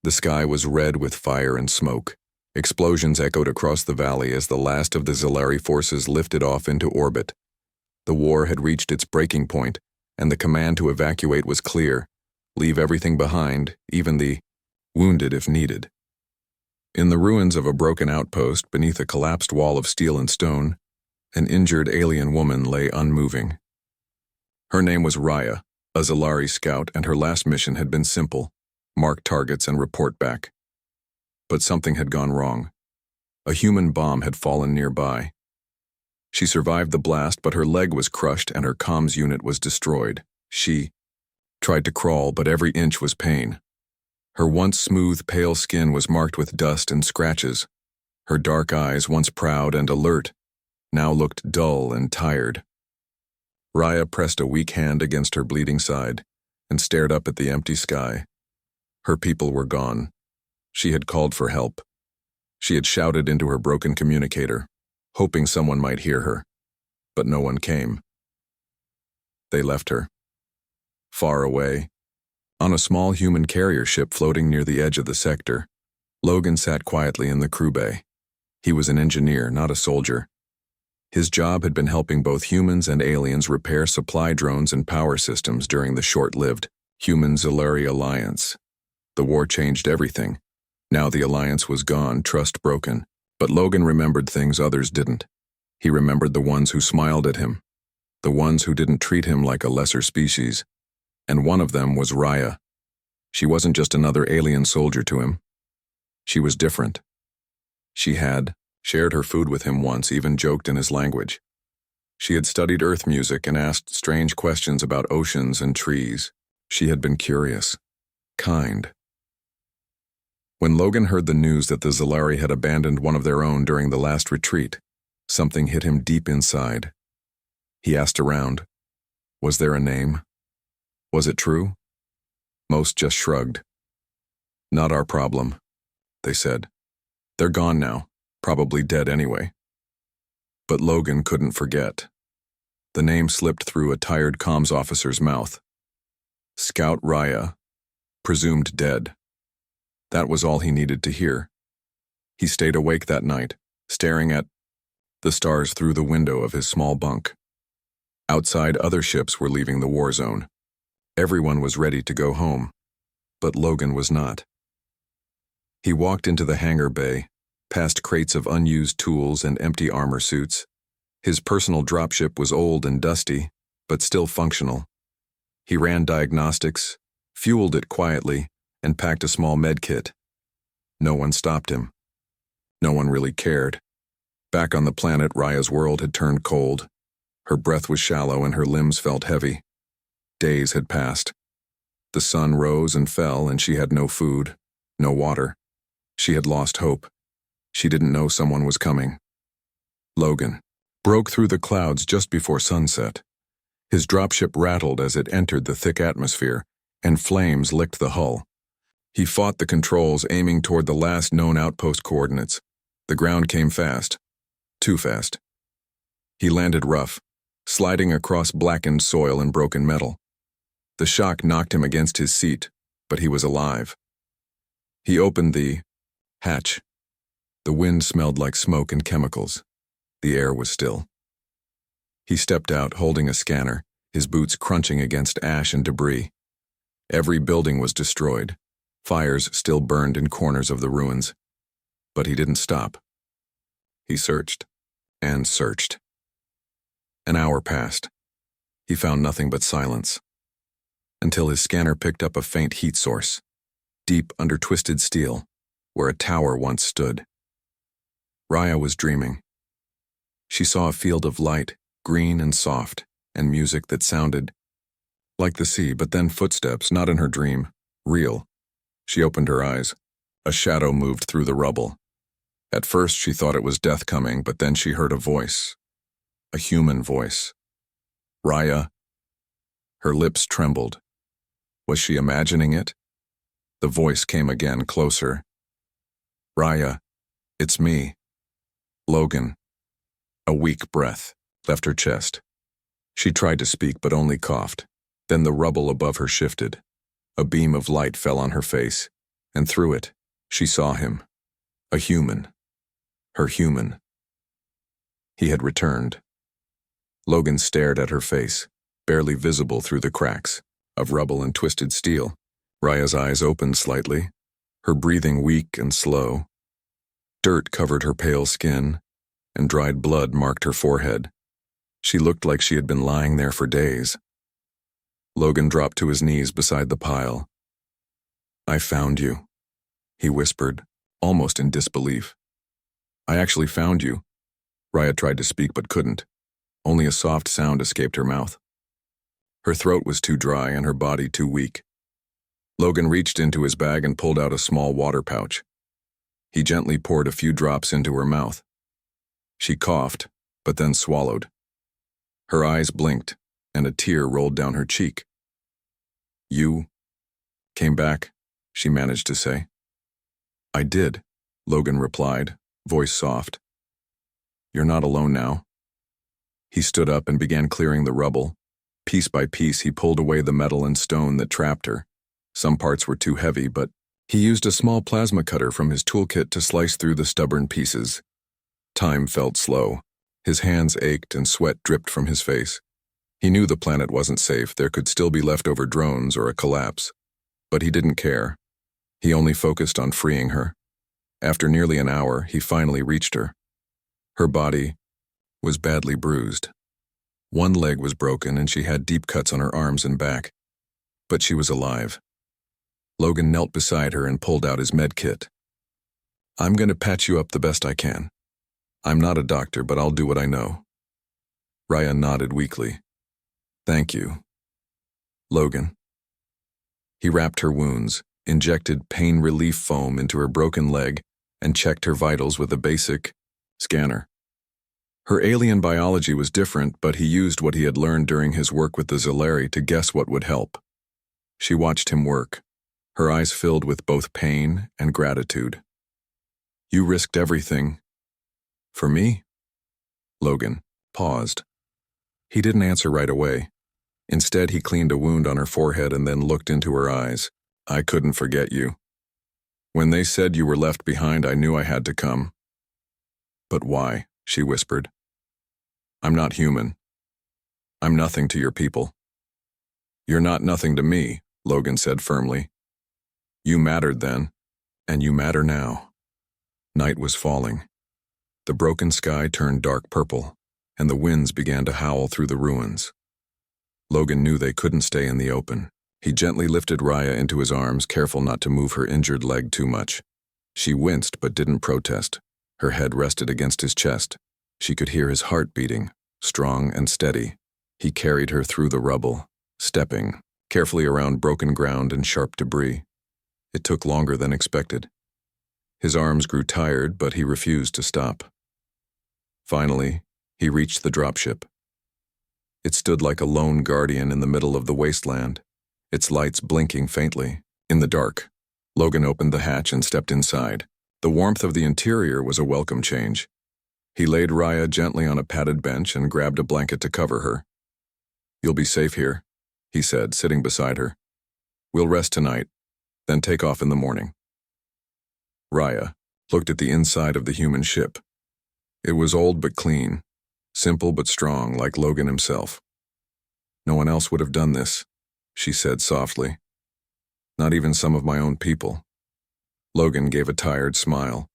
The sky was red with fire and smoke. Explosions echoed across the valley as the last of the Zilari forces lifted off into orbit. The war had reached its breaking point, and the command to evacuate was clear. Leave everything behind, even the wounded if needed. In the ruins of a broken outpost beneath a collapsed wall of steel and stone, an injured alien woman lay unmoving. Her name was Raya, a Zilari scout, and her last mission had been simple: mark targets and report back. But something had gone wrong. A human bomb had fallen nearby. She survived the blast, but her leg was crushed and her comms unit was destroyed. She tried to crawl, but every inch was pain. Her once smooth, pale skin was marked with dust and scratches. Her dark eyes, once proud and alert, now looked dull and tired. Raya pressed a weak hand against her bleeding side and stared up at the empty sky. Her people were gone. She had called for help. She had shouted into her broken communicator, hoping someone might hear her, but no one came. They left her. Far away, on a small human carrier ship floating near the edge of the sector, Logan sat quietly in the crew bay. He was an engineer, not a soldier. His job had been helping both humans and aliens repair supply drones and power systems during the short-lived Human-Zilari alliance. The war changed everything. Now the alliance was gone, trust broken. But Logan remembered things others didn't. He remembered the ones who smiled at him, the ones who didn't treat him like a lesser species. And one of them was Raya. She wasn't just another alien soldier to him. She was different. She had shared her food with him once, even joked in his language. She had studied earth music and asked strange questions about oceans and trees. She had been curious, kind. When Logan heard the news that the Zilari had abandoned one of their own during the last retreat, something hit him deep inside. He asked around, was there a name? Was it true? Most just shrugged. Not our problem, they said. They're gone now, probably dead anyway. But Logan couldn't forget. The name slipped through a tired comms officer's mouth. Scout Raya, presumed dead. That was all he needed to hear. He stayed awake that night, staring at the stars through the window of his small bunk. Outside, other ships were leaving the war zone. Everyone was ready to go home, but Logan was not. He walked into the hangar bay, past crates of unused tools and empty armor suits. His personal dropship was old and dusty, but still functional. He ran diagnostics, fueled it quietly, and packed a small med kit. No one stopped him. No one really cared. Back on the planet, Raya's world had turned cold. Her breath was shallow and her limbs felt heavy. Days had passed. The sun rose and fell, and she had no food, no water. She had lost hope. She didn't know someone was coming. Logan broke through the clouds just before sunset. His dropship rattled as it entered the thick atmosphere, and flames licked the hull. He fought the controls, aiming toward the last known outpost coordinates. The ground came fast. Too fast. He landed rough, sliding across blackened soil and broken metal. The shock knocked him against his seat, but he was alive. He opened the hatch. The wind smelled like smoke and chemicals. The air was still. He stepped out, holding a scanner, his boots crunching against ash and debris. Every building was destroyed. Fires still burned in corners of the ruins. But he didn't stop. He searched and searched. An hour passed. He found nothing but silence, until his scanner picked up a faint heat source, deep under twisted steel, where a tower once stood. Raya was dreaming. She saw a field of light, green and soft, and music that sounded like the sea, but then footsteps, not in her dream, real. She opened her eyes. A shadow moved through the rubble. At first she thought it was death coming, but then she heard a voice. A human voice. Raya. Her lips trembled. Was she imagining it? The voice came again, closer. Raya, it's me. Logan. A weak breath left her chest. She tried to speak but only coughed. Then the rubble above her shifted. A beam of light fell on her face. and through it, she saw him. A human. Her human. He had returned. Logan stared at her face, barely visible through the cracks of rubble and twisted steel. Raya's eyes opened slightly, her breathing weak and slow. Dirt covered her pale skin, and dried blood marked her forehead. She looked like she had been lying there for days. Logan dropped to his knees beside the pile. "I found you," he whispered, almost in disbelief. "I actually found you." Raya tried to speak but couldn't. Only a soft sound escaped her mouth. Her throat was too dry and her body too weak. Logan reached into his bag and pulled out a small water pouch. He gently poured a few drops into her mouth. She coughed, but then swallowed. Her eyes blinked, and a tear rolled down her cheek. "You came back," she managed to say. "I did," Logan replied, voice soft. "You're not alone now." He stood up and began clearing the rubble. Piece by piece, he pulled away the metal and stone that trapped her. Some parts were too heavy, but he used a small plasma cutter from his toolkit to slice through the stubborn pieces. Time felt slow. His hands ached and sweat dripped from his face. He knew the planet wasn't safe. There could still be leftover drones or a collapse. But he didn't care. He only focused on freeing her. After nearly an hour, he finally reached her. Her body was badly bruised. One leg was broken and she had deep cuts on her arms and back. But she was alive. Logan knelt beside her and pulled out his med kit. "I'm going to patch you up the best I can. I'm not a doctor, but I'll do what I know." Raya nodded weakly. "Thank you, Logan." He wrapped her wounds, injected pain relief foam into her broken leg, and checked her vitals with a basic scanner. Her alien biology was different, but he used what he had learned during his work with the Zilari to guess what would help. She watched him work, her eyes filled with both pain and gratitude. "You risked everything. For me?" Logan paused. He didn't answer right away. Instead, he cleaned a wound on her forehead and then looked into her eyes. "I couldn't forget you. When they said you were left behind, I knew I had to come." "But why?" she whispered. "I'm not human. I'm nothing to your people." "You're not nothing to me," Logan said firmly. "You mattered then, and you matter now." Night was falling. The broken sky turned dark purple, and the winds began to howl through the ruins. Logan knew they couldn't stay in the open. He gently lifted Raya into his arms, careful not to move her injured leg too much. She winced but didn't protest. Her head rested against his chest. She could hear his heart beating, strong and steady. He carried her through the rubble, stepping carefully around broken ground and sharp debris. It took longer than expected. His arms grew tired, but he refused to stop. Finally, he reached the dropship. It stood like a lone guardian in the middle of the wasteland, its lights blinking faintly. In the dark, Logan opened the hatch and stepped inside. The warmth of the interior was a welcome change. He laid Raya gently on a padded bench and grabbed a blanket to cover her. "You'll be safe here," he said, sitting beside her. "We'll rest tonight, then take off in the morning." Raya looked at the inside of the human ship. It was old but clean, simple but strong, like Logan himself. "No one else would have done this," she said softly. "Not even some of my own people." Logan gave a tired smile.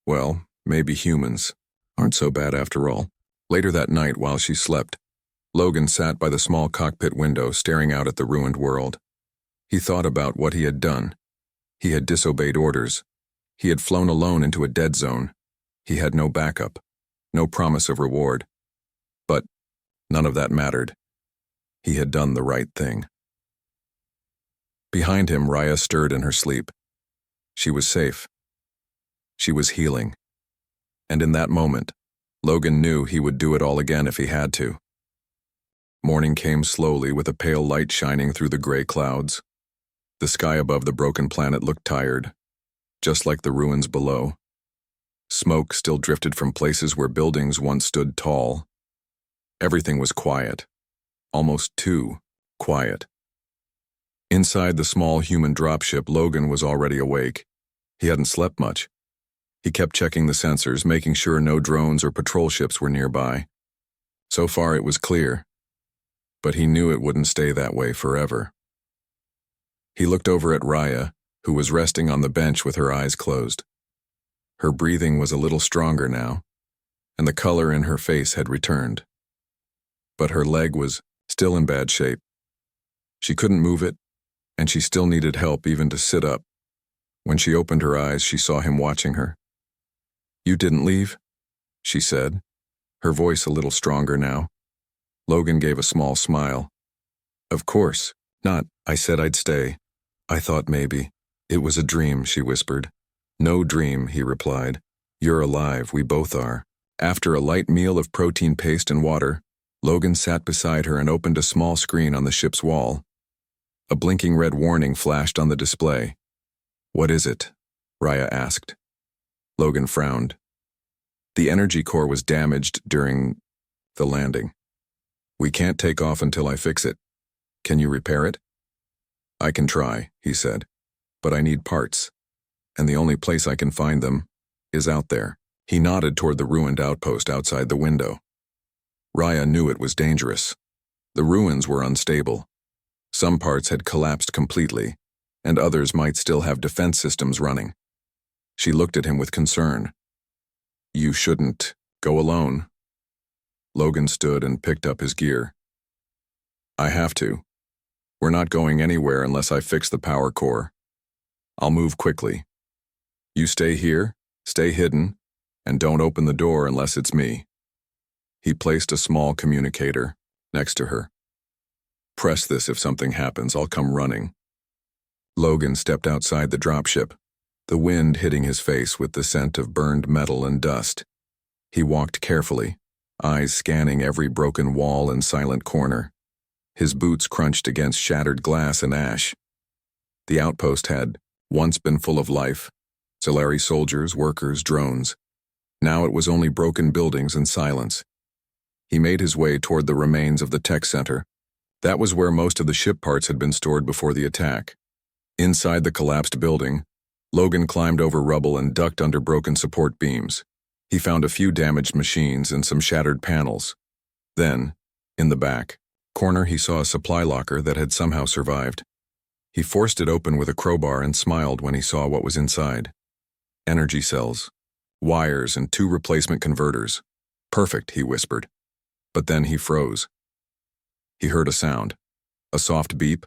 "Well, maybe humans aren't so bad after all." Later that night, while she slept, Logan sat by the small cockpit window staring out at the ruined world. He thought about what he had done. He had disobeyed orders. He had flown alone into a dead zone. He had no backup, no promise of reward. But none of that mattered. He had done the right thing. Behind him, Raya stirred in her sleep. She was safe. She was healing. And in that moment, Logan knew he would do it all again if he had to. Morning came slowly with a pale light shining through the gray clouds. The sky above the broken planet looked tired, just like the ruins below. Smoke still drifted from places where buildings once stood tall. Everything was quiet, almost too quiet. Inside the small human dropship, Logan was already awake. He hadn't slept much. He kept checking the sensors, making sure no drones or patrol ships were nearby. So far it was clear, but he knew it wouldn't stay that way forever. He looked over at Raya, who was resting on the bench with her eyes closed. Her breathing was a little stronger now, and the color in her face had returned. But her leg was still in bad shape. She couldn't move it, and she still needed help even to sit up. When she opened her eyes, she saw him watching her. "You didn't leave?" she said, her voice a little stronger now. Logan gave a small smile. "Of course not. I said I'd stay. I thought maybe. It was a dream," she whispered. "No dream," he replied. "You're alive, we both are." After a light meal of protein paste and water, Logan sat beside her and opened a small screen on the ship's wall. A blinking red warning flashed on the display. "What is it?" Raya asked. Logan frowned. "The energy core was damaged during the landing. We can't take off until I fix it. Can you repair it?" "I can try," he said, "but I need parts, and the only place I can find them is out there." He nodded toward the ruined outpost outside the window. Raya knew it was dangerous. The ruins were unstable. Some parts had collapsed completely, and others might still have defense systems running. She looked at him with concern. "You shouldn't go alone." Logan stood and picked up his gear. "I have to. We're not going anywhere unless I fix the power core. I'll move quickly. You stay here, stay hidden, and don't open the door unless it's me." He placed a small communicator next to her. "Press this if something happens. I'll come running." Logan stepped outside the dropship, the wind hitting his face with the scent of burned metal and dust. He walked carefully, eyes scanning every broken wall and silent corner. His boots crunched against shattered glass and ash. The outpost had once been full of life. Scifi soldiers, workers, drones. Now it was only broken buildings and silence. He made his way toward the remains of the tech center. That was where most of the ship parts had been stored before the attack. Inside the collapsed building, Logan climbed over rubble and ducked under broken support beams. He found a few damaged machines and some shattered panels. Then, in the back corner, he saw a supply locker that had somehow survived. He forced it open with a crowbar and smiled when he saw what was inside. Energy cells, wires, and 2 replacement converters. "Perfect," he whispered. But then he froze. He heard a sound, a soft beep,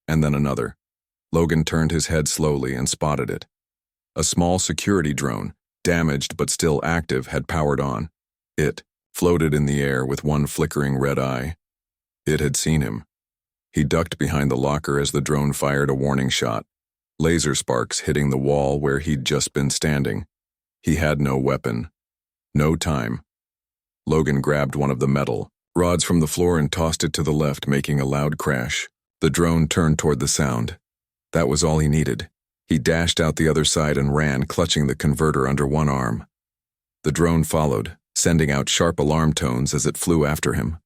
and then another. Logan turned his head slowly and spotted it. A small security drone, damaged but still active, had powered on. It floated in the air with one flickering red eye. It had seen him. He ducked behind the locker as the drone fired a warning shot, laser sparks hitting the wall where he'd just been standing. He had no weapon. No time. Logan grabbed one of the metal rods from the floor and tossed it to the left, making a loud crash. The drone turned toward the sound. That was all he needed. He dashed out the other side and ran, clutching the converter under one arm. The drone followed, sending out sharp alarm tones as it flew after him.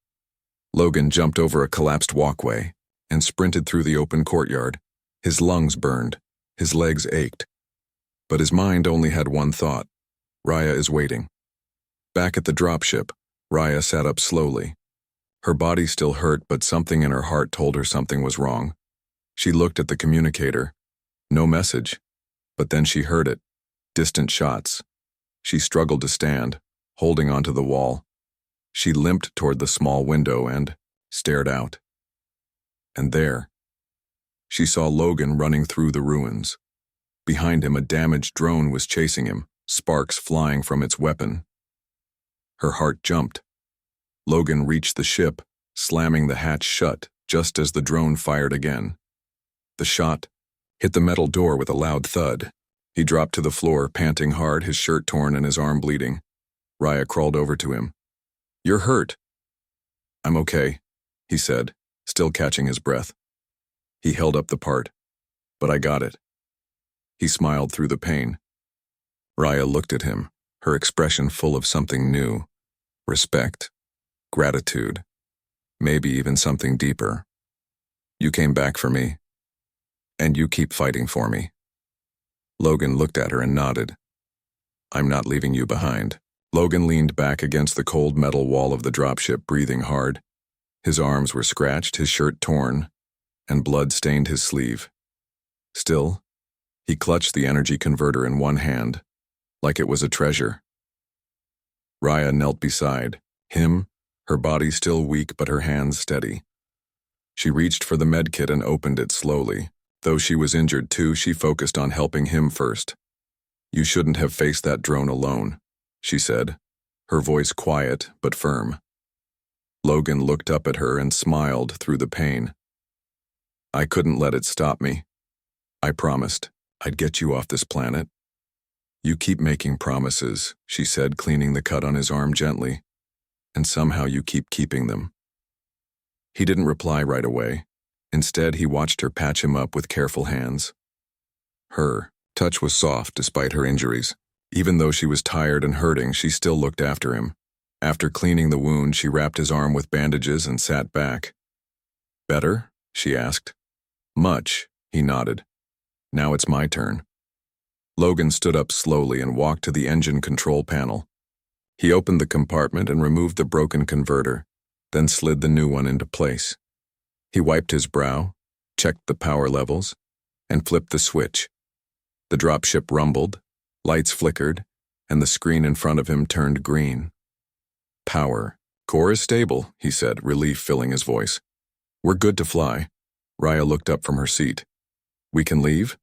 Logan jumped over a collapsed walkway and sprinted through the open courtyard. His lungs burned. His legs ached. But his mind only had one thought. Raya is waiting. Back at the dropship, Raya sat up slowly. Her body still hurt, but something in her heart told her something was wrong. She looked at the communicator. No message. But then she heard it. Distant shots. She struggled to stand, holding onto the wall. She limped toward the small window and stared out. And there, she saw Logan running through the ruins. Behind him, a damaged drone was chasing him, sparks flying from its weapon. Her heart jumped. Logan reached the ship, slamming the hatch shut just as the drone fired again. The shot hit the metal door with a loud thud. He dropped to the floor, panting hard, his shirt torn and his arm bleeding. Raya crawled over to him. "You're hurt." "I'm okay," he said, still catching his breath. He held up the part. "But I got it." He smiled through the pain. Raya looked at him, her expression full of something new. Respect, gratitude, maybe even something deeper. "You came back for me. And you keep fighting for me. Logan looked at her and nodded. I'm not leaving you behind. Logan leaned back against the cold metal wall of the dropship, breathing hard. His arms were scratched, his shirt torn, and blood stained his sleeve. Still, he clutched the energy converter in one hand, like it was a treasure. Raya knelt beside him, her body still weak but her hands steady. She reached for the medkit and opened it slowly. Though she was injured too, she focused on helping him first. You shouldn't have faced that drone alone, she said, her voice quiet but firm. Logan looked up at her and smiled through the pain. I couldn't let it stop me. I promised I'd get you off this planet. You keep making promises, she said, cleaning the cut on his arm gently, and somehow you keep keeping them. He didn't reply right away. Instead, he watched her patch him up with careful hands. Her touch was soft despite her injuries. Even though she was tired and hurting, she still looked after him. After cleaning the wound, she wrapped his arm with bandages and sat back. Better? She asked. Much, he nodded. Now it's my turn. Logan stood up slowly and walked to the engine control panel. He opened the compartment and removed the broken converter, then slid the new one into place. He wiped his brow, checked the power levels, and flipped the switch. The dropship rumbled, lights flickered, and the screen in front of him turned green. Power. Core is stable, he said, relief filling his voice. We're good to fly. Raya looked up from her seat. We can leave?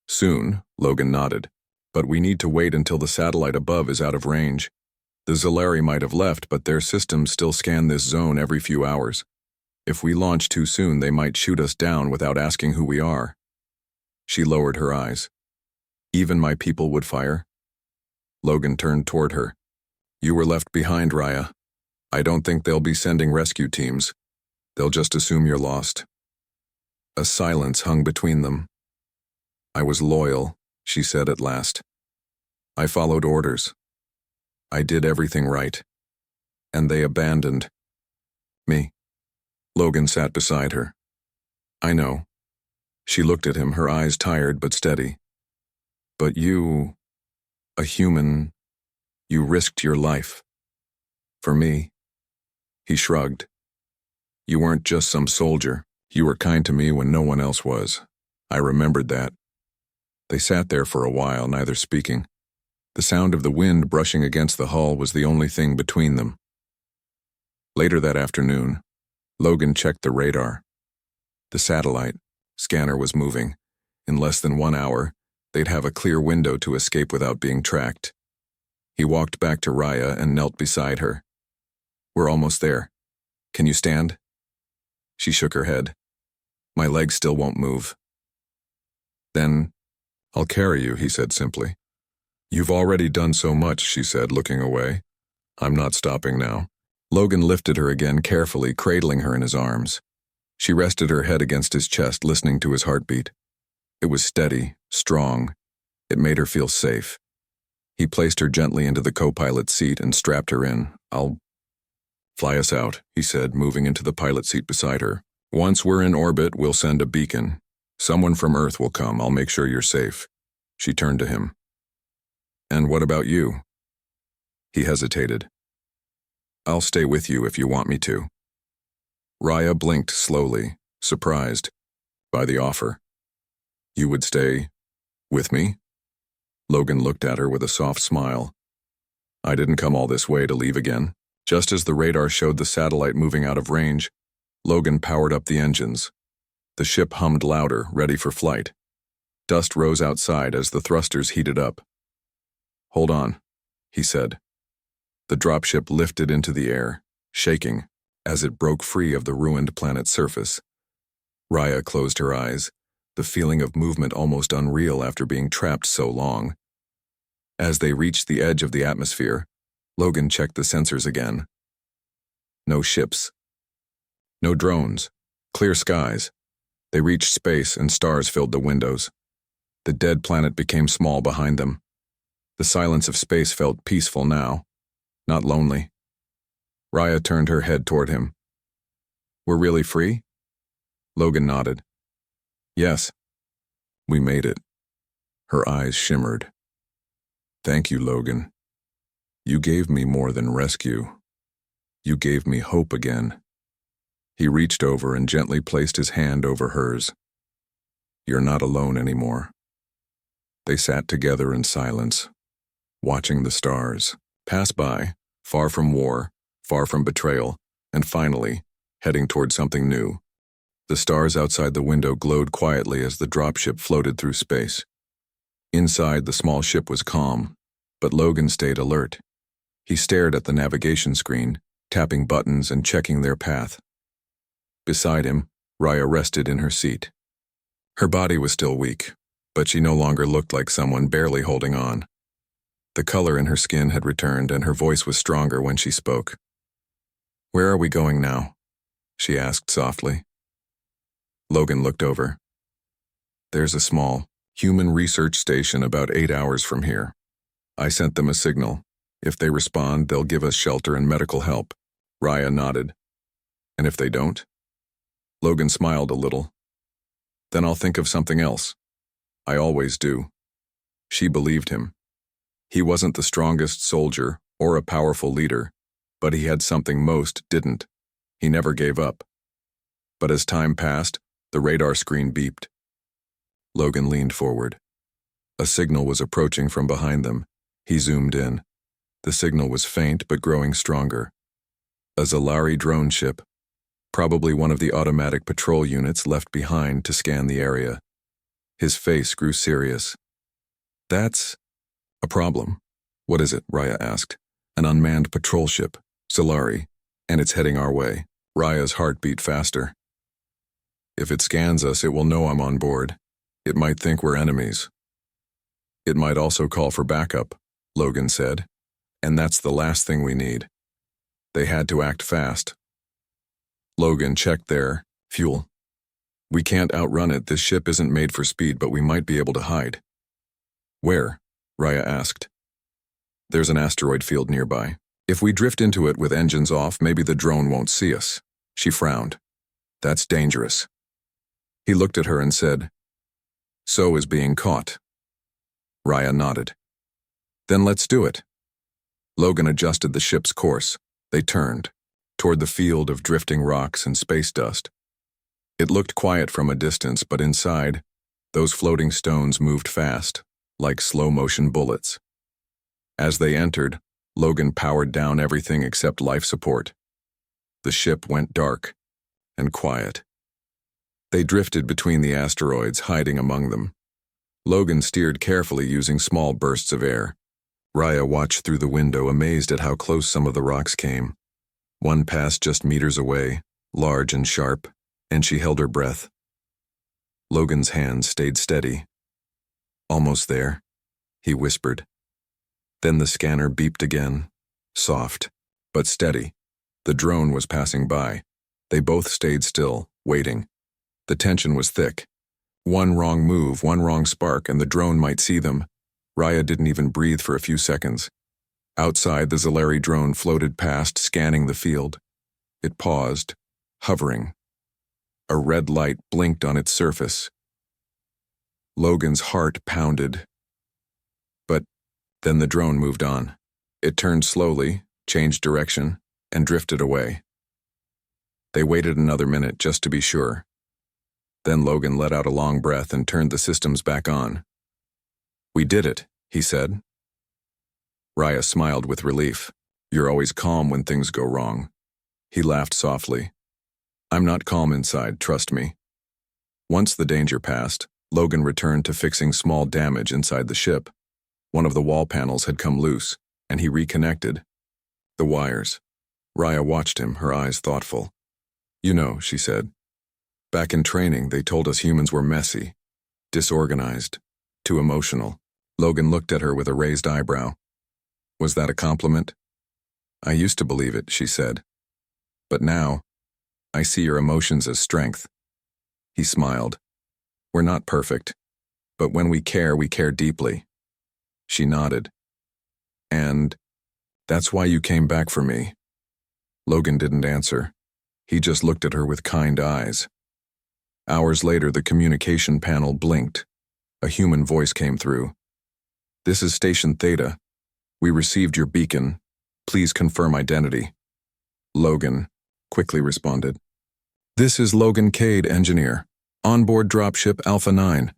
Soon, Logan nodded. But we need to wait until the satellite above is out of range. The Zilari might have left, but their systems still scan this zone every few hours. If we launch too soon, they might shoot us down without asking who we are. She lowered her eyes. Even my people would fire? Logan turned toward her. You were left behind, Raya. I don't think they'll be sending rescue teams. They'll just assume you're lost. A silence hung between them. I was loyal, she said at last. I followed orders. I did everything right. And they abandoned me. Logan sat beside her. I know. She looked at him, her eyes tired but steady. But you, a human, you risked your life. For me. He shrugged. You weren't just some soldier. You were kind to me when no one else was. I remembered that. They sat there for a while, neither speaking. The sound of the wind brushing against the hull was the only thing between them. Later that afternoon, Logan checked the radar. The satellite scanner was moving. In less than 1 hour, they'd have a clear window to escape without being tracked. He walked back to Raya and knelt beside her. We're almost there. Can you stand? She shook her head. My legs still won't move. Then, I'll carry you, he said simply. You've already done so much, she said, looking away. I'm not stopping now. Logan lifted her again carefully, cradling her in his arms. She rested her head against his chest, listening to his heartbeat. It was steady, strong. It made her feel safe. He placed her gently into the co-pilot seat and strapped her in. I'll fly us out, he said, moving into the pilot seat beside her. Once we're in orbit, we'll send a beacon. Someone from Earth will come. I'll make sure you're safe. She turned to him. And what about you? He hesitated. I'll stay with you if you want me to. Raya blinked slowly, surprised by the offer. You would stay with me? Logan looked at her with a soft smile. I didn't come all this way to leave again. Just as the radar showed the satellite moving out of range, Logan powered up the engines. The ship hummed louder, ready for flight. Dust rose outside as the thrusters heated up. Hold on, he said. The dropship lifted into the air, shaking, as it broke free of the ruined planet's surface. Raya closed her eyes, the feeling of movement almost unreal after being trapped so long. As they reached the edge of the atmosphere, Logan checked the sensors again. No ships. No drones. Clear skies. They reached space and stars filled the windows. The dead planet became small behind them. The silence of space felt peaceful now, not lonely. Raya turned her head toward him. We're really free? Logan nodded. Yes. We made it. Her eyes shimmered. Thank you, Logan. You gave me more than rescue. You gave me hope again. He reached over and gently placed his hand over hers. You're not alone anymore. They sat together in silence, watching the stars pass by, far from war, far from betrayal, and finally, heading toward something new. The stars outside the window glowed quietly as the dropship floated through space. Inside, the small ship was calm, but Logan stayed alert. He stared at the navigation screen, tapping buttons and checking their path. Beside him, Raya rested in her seat. Her body was still weak, but she no longer looked like someone barely holding on. The color in her skin had returned, and her voice was stronger when she spoke. "Where are we going now?" she asked softly. Logan looked over. "There's a small, human research station about 8 hours from here. I sent them a signal. If they respond, they'll give us shelter and medical help." Raya nodded. "And if they don't?" Logan smiled a little. "Then I'll think of something else. I always do." She believed him. He wasn't the strongest soldier or a powerful leader, but he had something most didn't. He never gave up. But as time passed, the radar screen beeped. Logan leaned forward. A signal was approaching from behind them. He zoomed in. The signal was faint but growing stronger. A Zalari drone ship, probably one of the automatic patrol units left behind to scan the area. His face grew serious. "That's a problem." "What is it?" Raya asked. "An unmanned patrol ship, Zalari, and it's heading our way." Raya's heart beat faster. "If it scans us, it will know I'm on board. It might think we're enemies." "It might also call for backup," Logan said. "And that's the last thing we need." They had to act fast. Logan checked their fuel. "We can't outrun it. This ship isn't made for speed, but we might be able to hide." "Where?" Raya asked. "There's an asteroid field nearby. If we drift into it with engines off, maybe the drone won't see us." She frowned. "That's dangerous." He looked at her and said, "So is being caught." Raya nodded. "Then let's do it." Logan adjusted the ship's course. They turned, toward the field of drifting rocks and space dust. It looked quiet from a distance, but inside, those floating stones moved fast, like slow-motion bullets. As they entered, Logan powered down everything except life support. The ship went dark and quiet. They drifted between the asteroids, hiding among them. Logan steered carefully using small bursts of air. Raya watched through the window, amazed at how close some of the rocks came. One passed just meters away, large and sharp, and she held her breath. Logan's hand stayed steady. "Almost there," he whispered. Then the scanner beeped again, soft, but steady. The drone was passing by. They both stayed still, waiting. The tension was thick. One wrong move, one wrong spark, and the drone might see them. Raya didn't even breathe for a few seconds. Outside, the Zalari drone floated past, scanning the field. It paused, hovering. A red light blinked on its surface. Logan's heart pounded. But then the drone moved on. It turned slowly, changed direction, and drifted away. They waited another minute just to be sure. Then Logan let out a long breath and turned the systems back on. "We did it," he said. Raya smiled with relief. "You're always calm when things go wrong." He laughed softly. "I'm not calm inside, trust me." Once the danger passed, Logan returned to fixing small damage inside the ship. One of the wall panels had come loose, and he reconnected the wires. Raya watched him, her eyes thoughtful. "You know," she said, "back in training they told us humans were messy, disorganized, too emotional." Logan looked at her with a raised eyebrow. "Was that a compliment?" "I used to believe it," she said. "But now, I see your emotions as strength." He smiled. "We're not perfect, but when we care deeply." She nodded. "And that's why you came back for me." Logan didn't answer. He just looked at her with kind eyes. Hours later, the communication panel blinked. A human voice came through. "This is Station Theta. We received your beacon. Please confirm identity." Logan quickly responded. "This is Logan Cade, engineer. Onboard dropship Alpha 9.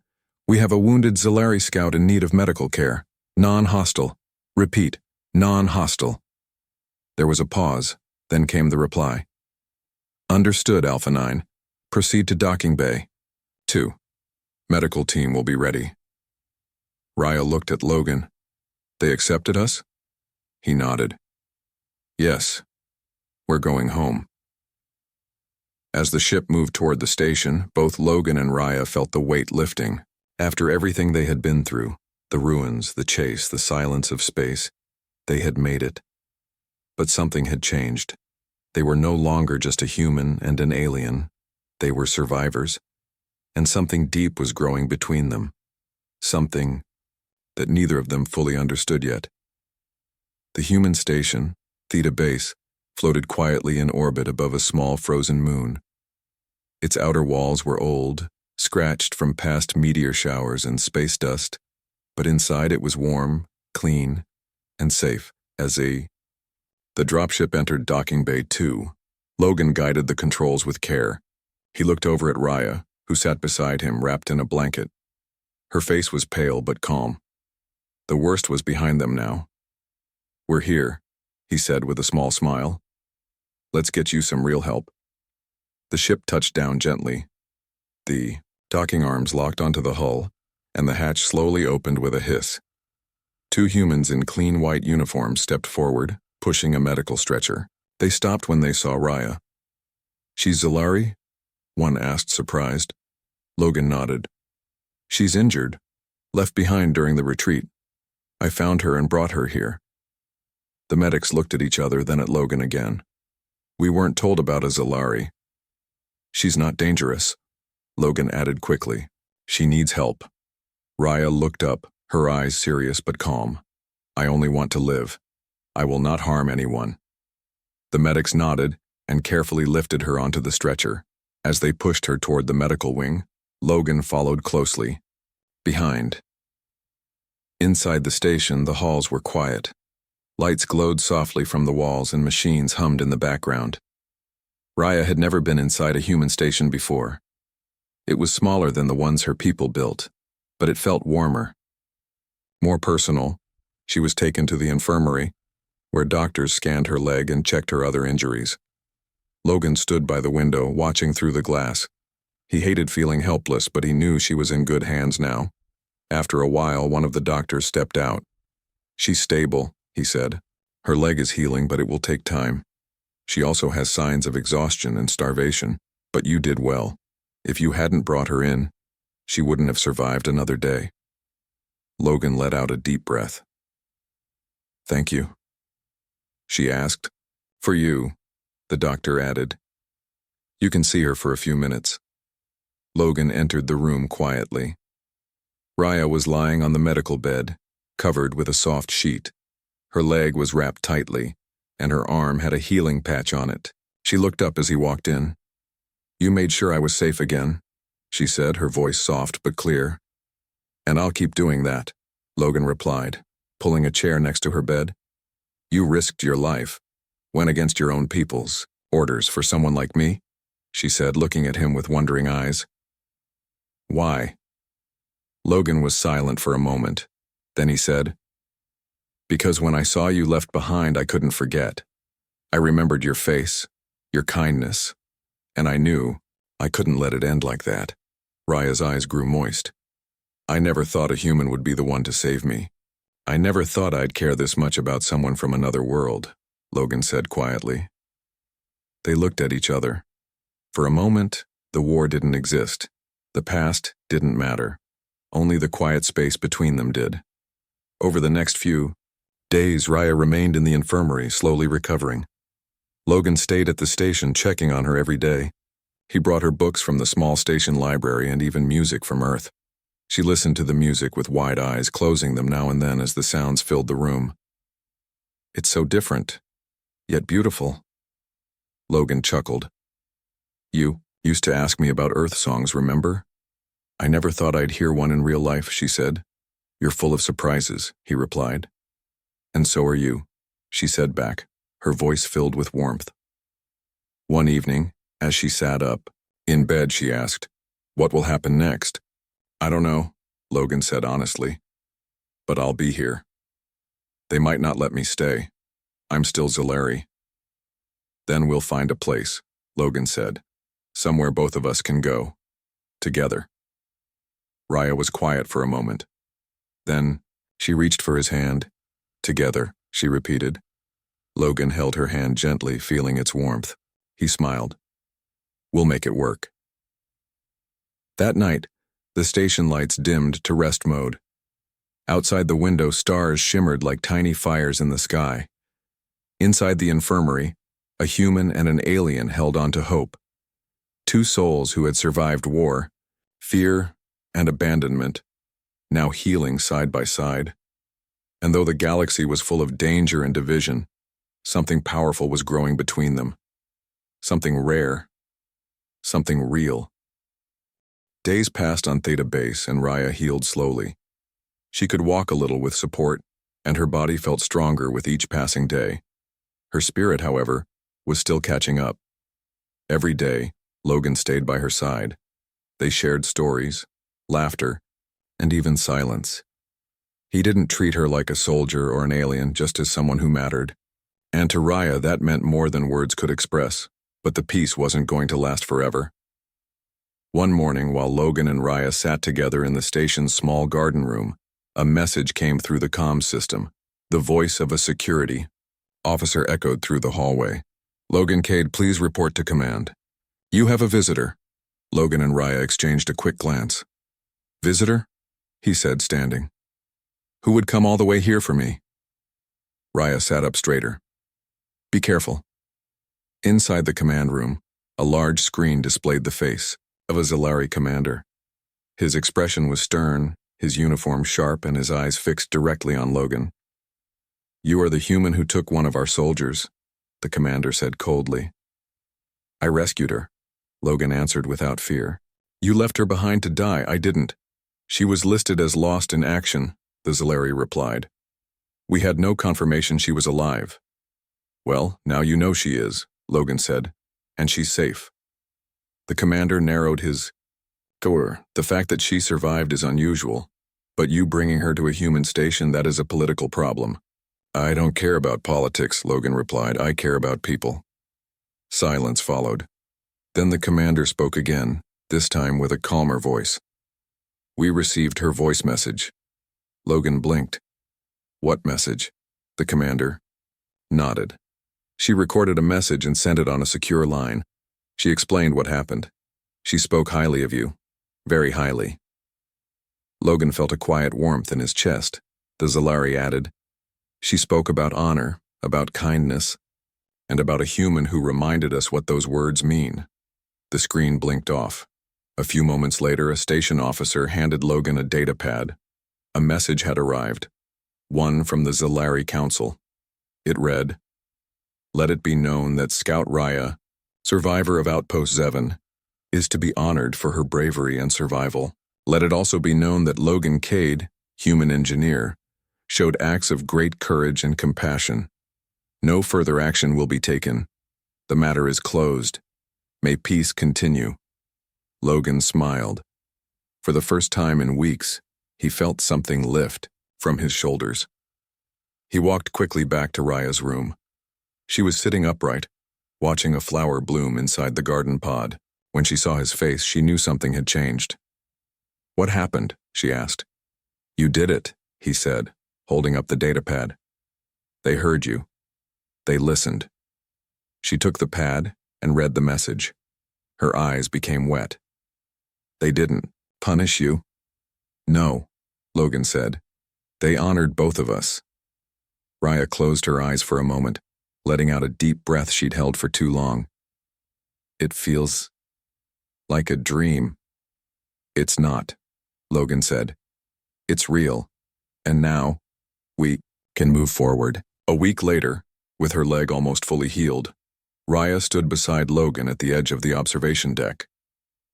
We have a wounded Zalari scout in need of medical care. Non-hostile. Repeat, non-hostile." There was a pause, then came the reply. "Understood, Alpha 9. Proceed to docking bay. 2. Medical team will be ready." Raya looked at Logan. "They accepted us?" He nodded. "Yes. We're going home." As the ship moved toward the station, both Logan and Raya felt the weight lifting. After everything they had been through, the ruins, the chase, the silence of space, they had made it. But something had changed. They were no longer just a human and an alien. They were survivors. And something deep was growing between them. Something that neither of them fully understood yet. The human station, Theta Base, floated quietly in orbit above a small frozen moon. Its outer walls were old, scratched from past meteor showers and space dust, but inside it was warm, clean, and safe as a... The dropship entered docking bay 2. Logan guided the controls with care. He looked over at Raya, who sat beside him wrapped in a blanket. Her face was pale but calm. The worst was behind them now. "We're here," he said with a small smile. "Let's get you some real help." The ship touched down gently. The docking arms locked onto the hull, and the hatch slowly opened with a hiss. 2 humans in clean white uniforms stepped forward, pushing a medical stretcher. They stopped when they saw Raya. "She's Zalari?" one asked, surprised. Logan nodded. "She's injured, left behind during the retreat. I found her and brought her here." The medics looked at each other, then at Logan again. "We weren't told about a Zalari." "She's not dangerous," Logan added quickly. "She needs help." Raya looked up, her eyes serious but calm. "I only want to live. I will not harm anyone." The medics nodded and carefully lifted her onto the stretcher. As they pushed her toward the medical wing, Logan followed closely. Behind. Inside the station, the halls were quiet. Lights glowed softly from the walls and machines hummed in the background. Raya had never been inside a human station before. It was smaller than the ones her people built, but it felt warmer. More personal, she was taken to the infirmary, where doctors scanned her leg and checked her other injuries. Logan stood by the window, watching through the glass. He hated feeling helpless, but he knew she was in good hands now. After a while, one of the doctors stepped out. "She's stable," he said. "Her leg is healing, but it will take time. She also has signs of exhaustion and starvation, but you did well. If you hadn't brought her in, she wouldn't have survived another day." Logan let out a deep breath. "Thank you?" she asked. "For you," the doctor added. "You can see her for a few minutes." Logan entered the room quietly. Raya was lying on the medical bed, covered with a soft sheet. Her leg was wrapped tightly, and her arm had a healing patch on it. She looked up as he walked in. "You made sure I was safe again," she said, her voice soft but clear. "And I'll keep doing that," Logan replied, pulling a chair next to her bed. "You risked your life, went against your own people's orders for someone like me," she said, looking at him with wondering eyes. "Why?" Logan was silent for a moment. Then he said, "Because when I saw you left behind, I couldn't forget. I remembered your face, your kindness, and I knew I couldn't let it end like that." Raya's eyes grew moist. "I never thought a human would be the one to save me. I never thought I'd care this much about someone from another world," Logan said quietly. They looked at each other. For a moment, the war didn't exist. The past didn't matter. Only the quiet space between them did. Over the next few days, Raya remained in the infirmary, slowly recovering. Logan stayed at the station, checking on her every day. He brought her books from the small station library and even music from Earth. She listened to the music with wide eyes, closing them now and then as the sounds filled the room. "It's so different, yet beautiful." Logan chuckled. "You used to ask me about Earth songs, remember? I never thought I'd hear one in real life, she said. You're full of surprises, he replied. And so are you, she said back, her voice filled with warmth. One evening, as she sat up, in bed, she asked, What will happen next? I don't know, Logan said honestly. But I'll be here. They might not let me stay. I'm still Zilari. Then we'll find a place, Logan said. Somewhere both of us can go. Together. Raya was quiet for a moment. Then, she reached for his hand. Together, she repeated. Logan held her hand gently, feeling its warmth. He smiled. We'll make it work. That night, the station lights dimmed to rest mode. Outside the window, stars shimmered like tiny fires in the sky. Inside the infirmary, a human and an alien held on to hope. Two souls who had survived war, fear and abandonment, now healing side by side. And though the galaxy was full of danger and division, something powerful was growing between them. Something rare. Something real. Days passed on Theta Base and Raya healed slowly. She could walk a little with support, and her body felt stronger with each passing day. Her spirit, however, was still catching up. Every day, Logan stayed by her side. They shared stories, laughter, and even silence. He didn't treat her like a soldier or an alien, just as someone who mattered. And to Raya, that meant more than words could express, but the peace wasn't going to last forever. One morning, while Logan and Raya sat together in the station's small garden room, a message came through the comms system. The voice of a security officer echoed through the hallway. Logan Cade, please report to command. You have a visitor. Logan and Raya exchanged a quick glance. Visitor? He said, standing. Who would come all the way here for me? Raya sat up straighter. Be careful. Inside the command room, a large screen displayed the face of a Zilari commander. His expression was stern, his uniform sharp, and his eyes fixed directly on Logan. You are the human who took one of our soldiers, the commander said coldly. I rescued her, Logan answered without fear. You left her behind to die, I didn't. She was listed as lost in action, the Zilari replied. We had no confirmation she was alive. Well, now you know she is, Logan said, and she's safe. The commander narrowed his door. The fact that she survived is unusual, but you bringing her to a human station, that is a political problem. I don't care about politics, Logan replied. I care about people. Silence followed. Then the commander spoke again, this time with a calmer voice. We received her voice message. Logan blinked. What message? The commander nodded. She recorded a message and sent it on a secure line. She explained what happened. She spoke highly of you. Very highly. Logan felt a quiet warmth in his chest. The Zilari added. She spoke about honor, about kindness, and about a human who reminded us what those words mean. The screen blinked off. A few moments later, a station officer handed Logan a data pad. A message had arrived. One from the Zilari Council. It read, Let it be known that Scout Raya, survivor of Outpost Zevon, is to be honored for her bravery and survival. Let it also be known that Logan Cade, human engineer, showed acts of great courage and compassion. No further action will be taken. The matter is closed. May peace continue. Logan smiled. For the first time in weeks, he felt something lift from his shoulders. He walked quickly back to Raya's room. She was sitting upright, watching a flower bloom inside the garden pod. When she saw his face, she knew something had changed. What happened? She asked. You did it, he said, holding up the datapad. They heard you. They listened. She took the pad and read the message. Her eyes became wet. They didn't punish you? No, Logan said. They honored both of us. Raya closed her eyes for a moment, letting out a deep breath she'd held for too long. It feels like a dream. It's not, Logan said. It's real. And now, we can move forward. A week later, with her leg almost fully healed, Raya stood beside Logan at the edge of the observation deck.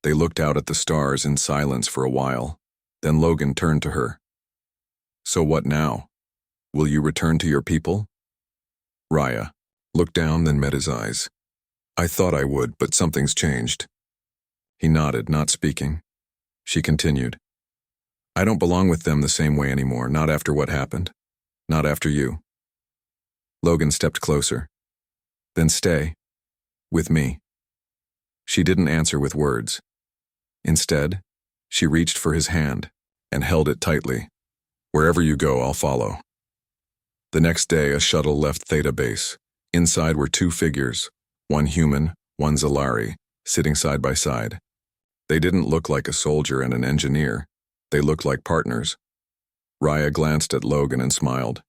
They looked out at the stars in silence for a while. Then Logan turned to her. So what now? Will you return to your people? Raya looked down, then met his eyes. I thought I would, but something's changed. He nodded, not speaking. She continued. I don't belong with them the same way anymore, not after what happened. Not after you. Logan stepped closer. Then stay. With me. She didn't answer with words. Instead, she reached for his hand and held it tightly. Wherever you go, I'll follow. The next day, a shuttle left Theta Base. Inside were two figures, one human, one Zalari, sitting side by side. They didn't look like a soldier and an engineer. They looked like partners. Raya glanced at Logan and smiled.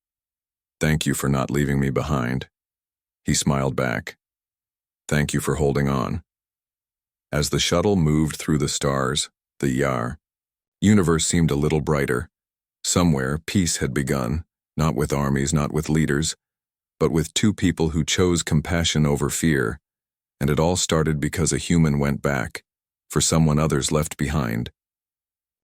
Thank you for not leaving me behind. He smiled back. Thank you for holding on. As the shuttle moved through the stars, the universe seemed a little brighter. Somewhere, peace had begun, not with armies, not with leaders, but with two people who chose compassion over fear. And it all started because a human went back, for someone others left behind.